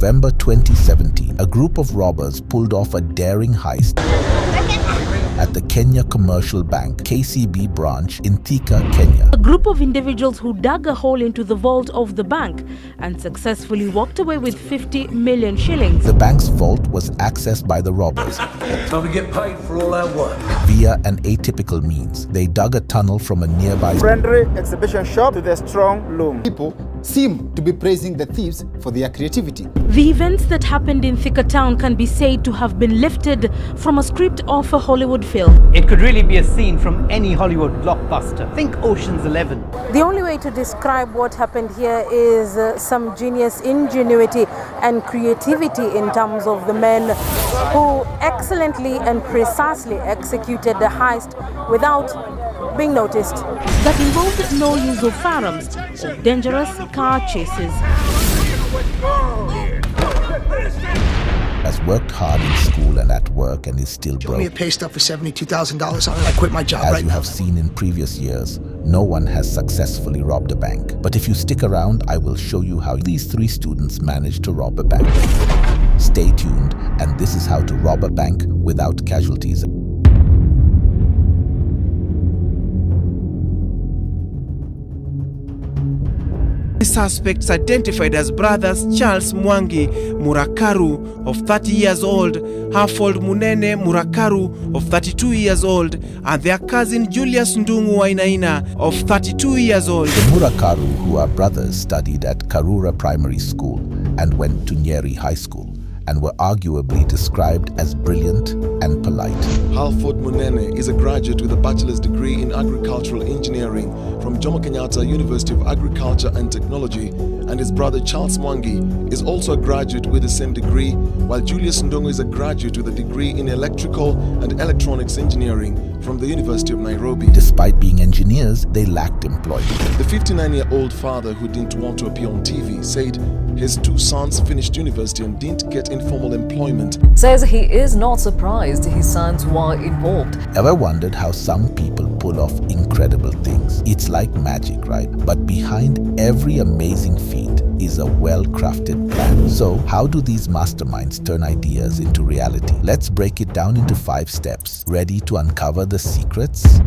November 2017, a group of robbers pulled off a daring heist at the Kenya Commercial Bank KCB branch in Thika, Kenya. A group of individuals who dug a hole into the vault of the bank and successfully walked away with 50 million shillings. The bank's vault was accessed by the robbers So we get paid for all our work via an atypical means. They dug a tunnel from a nearby friendly exhibition shop to the strong loom. People seem to be praising the thieves for their creativity. The events that happened in Thika town can be said to have been lifted from a script of a Hollywood film. It could really be a scene from any Hollywood blockbuster. Think Ocean's 11. The only way to describe what happened here is some genius ingenuity and creativity in terms of the men who excellently and precisely executed the heist without being noticed. That involved no use of firearms or dangerous car chases. has worked hard in school and at work and is still broke. Give me a pay stub for $72,000. I quit my job. As you have seen in previous years, no one has successfully robbed a bank. But if you stick around, I will show you how these three students managed to rob a bank. Stay tuned, and this is how to rob a bank without casualties. The suspects identified as brothers Charles Mwangi Murakaru of 30 years old, Harold Munene Murakaru of 32 years old, and their cousin Julius Ndungu Wainaina of 32 years old. The Murakaru, who are brothers, studied at Karura Primary School and went to Nyeri High School, and were arguably described as brilliant and polite. Harold Munene is a graduate with a bachelor's degree in agricultural engineering from Jomo Kenyatta University of Agriculture and Technology, and his brother Charles Mwangi is also a graduate with the same degree, while Julius Ndungu is a graduate with a degree in electrical and electronics engineering from the University of Nairobi. Despite being engineers, they lacked employment. The 59-year-old father, who didn't want to appear on TV, said his two sons finished university and didn't get informal employment. Says he is not surprised his sons were involved. Ever wondered how some people pull off incredible things? It's like magic, right? But behind every amazing feat is a well-crafted plan. So how do these masterminds turn ideas into reality? Let's break it down into 5 steps. Ready to uncover the secrets?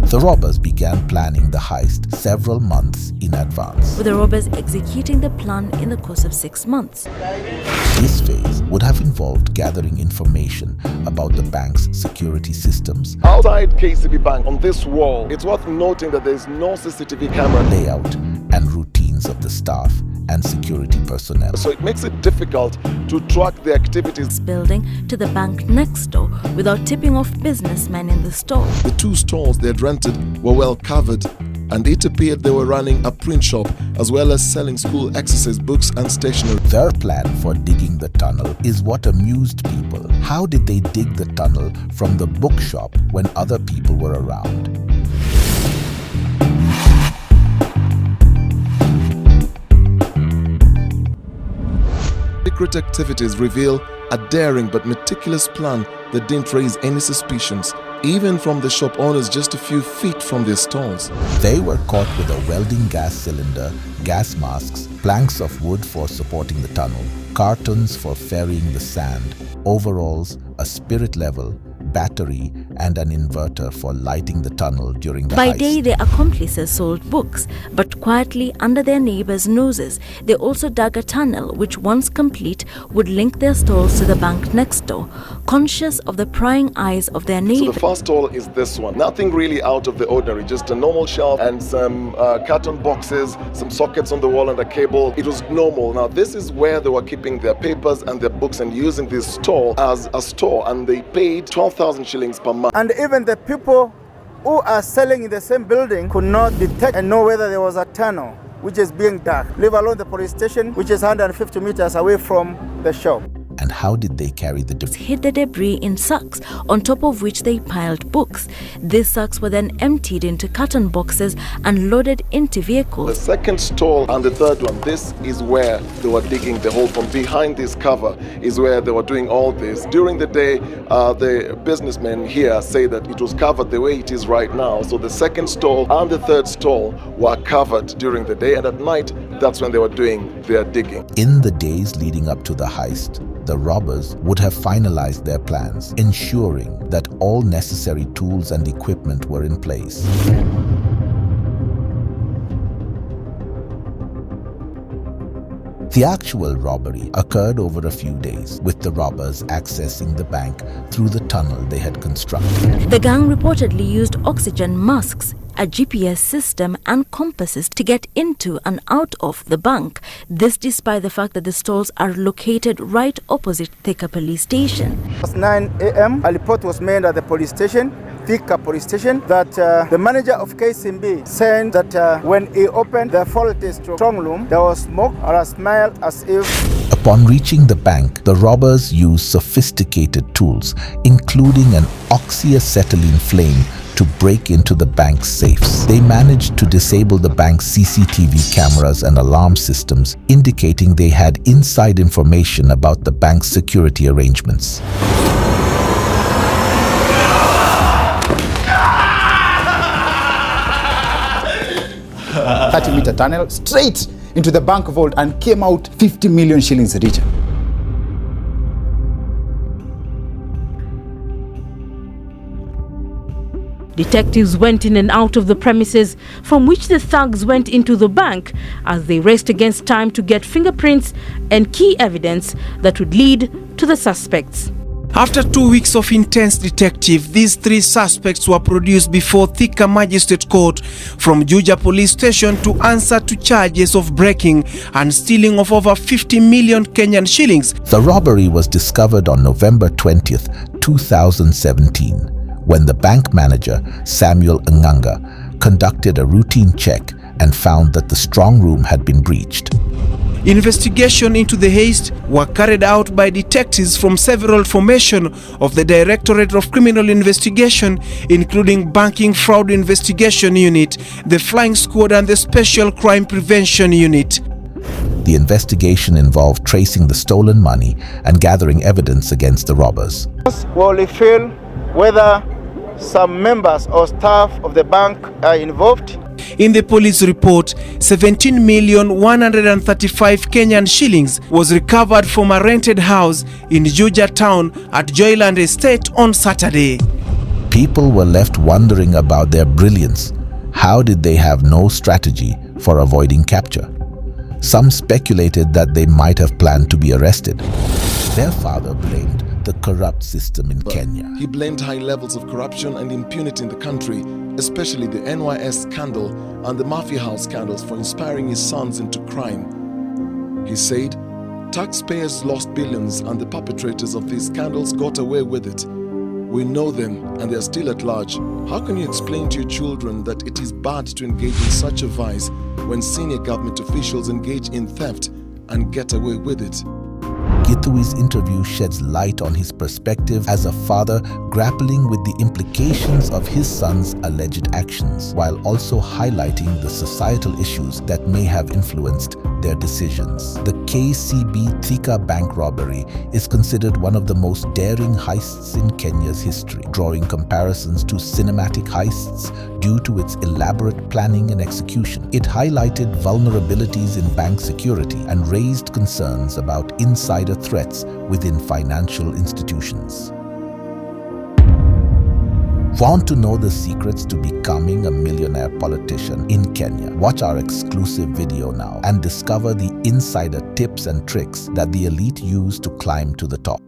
The robbers began planning the heist several months in advance. With the robbers executing the plan in the course of 6 months. This phase would have involved gathering information about the bank's security systems. Outside KCB Bank, on this wall, it's worth noting that there is no CCTV camera. Layout and routines of the staff and security personnel. So it makes it difficult to track the activities. Building to the bank next door without tipping off businessmen in the store. The 2 stores they had rented were well covered, and it appeared they were running a print shop as well as selling school exercise books and stationery. Their plan for digging the tunnel is what amused people. How did they dig the tunnel from the bookshop when other people were around? Secret activities reveal a daring but meticulous plan that didn't raise any suspicions, even from the shop owners just a few feet from their stalls. They were caught with a welding gas cylinder, gas masks, planks of wood for supporting the tunnel, cartons for ferrying the sand, overalls, a spirit level, battery, and an inverter for lighting the tunnel during the By heist. day, their accomplices sold books, but quietly under their neighbors' noses, they also dug a tunnel which, once complete, would link their stalls to the bank next door, conscious of the prying eyes of their neighbors. So the first stall is this one. Nothing really out of the ordinary, just a normal shelf and some carton boxes, some sockets on the wall and a cable. It was normal. Now this is where they were keeping their papers and their books and using this stall as a store, and they paid 12,000 shillings per month. And even the people who are selling in the same building could not detect and know whether there was a tunnel which is being dug, leave alone the police station, which is 150 meters away from the shop. And how did they carry the debris? Hid the debris in sacks, on top of which they piled books. These sacks were then emptied into carton boxes and loaded into vehicles. The second stall and the third one, this is where they were digging the hole. From behind this cover is where they were doing all this. During the day, the businessmen here say that it was covered the way it is right now. So the second stall and the third stall were covered during the day, and at night, that's when they were doing their digging. In the days leading up to the heist, the robbers would have finalized their plans, ensuring that all necessary tools and equipment were in place. The actual robbery occurred over a few days, with the robbers accessing the bank through the tunnel they had constructed. The gang reportedly used oxygen masks, a GPS system and compasses to get into and out of the bank. This despite the fact that the stalls are located right opposite Thika police station. At 9 a.m., a report was made at the police station, Thika police station, that the manager of KCB said that when he opened the faulty strong room, there was smoke or a smell as if... Upon reaching the bank, the robbers used sophisticated tools, including an oxyacetylene flame, to break into the bank's safes. They managed to disable the bank's CCTV cameras and alarm systems, indicating they had inside information about the bank's security arrangements. 30-meter tunnel straight into the bank vault and came out 50 million shillings richer. Detectives went in and out of the premises from which the thugs went into the bank as they raced against time to get fingerprints and key evidence that would lead to the suspects. After 2 weeks of intense detective, these 3 suspects were produced before Thika Magistrate Court from Juja Police Station to answer to charges of breaking and stealing of over 50 million Kenyan shillings. The robbery was discovered on November 20th, 2017, when the bank manager, Samuel Nganga, conducted a routine check and found that the strong room had been breached. Investigation into the heist were carried out by detectives from several formations of the Directorate of Criminal Investigation, including Banking Fraud Investigation Unit, the Flying Squad and the Special Crime Prevention Unit. The investigation involved tracing the stolen money and gathering evidence against the robbers. Will reveal whether some members or staff of the bank are involved. In the police report, 17,135 Kenyan shillings was recovered from a rented house in Juja town at Joyland Estate on Saturday. People were left wondering about their brilliance. How did they have no strategy for avoiding capture? Some speculated that they might have planned to be arrested. Their father blamed the corrupt system in Kenya. He blamed high levels of corruption and impunity in the country, especially the NYS scandal and the Mafia House scandals, for inspiring his sons into crime. He said, taxpayers lost billions and the perpetrators of these scandals got away with it. We know them and they are still at large. How can you explain to your children that it is bad to engage in such a vice when senior government officials engage in theft and get away with it? Githui's interview sheds light on his perspective as a father grappling with the implications of his son's alleged actions, while also highlighting the societal issues that may have influenced their decisions. The KCB Thika bank robbery is considered one of the most daring heists in Kenya's history, drawing comparisons to cinematic heists due to its elaborate planning and execution. It highlighted vulnerabilities in bank security and raised concerns about insider threats within financial institutions. Want to know the secrets to becoming a millionaire politician in Kenya? Watch our exclusive video now and discover the insider tips and tricks that the elite use to climb to the top.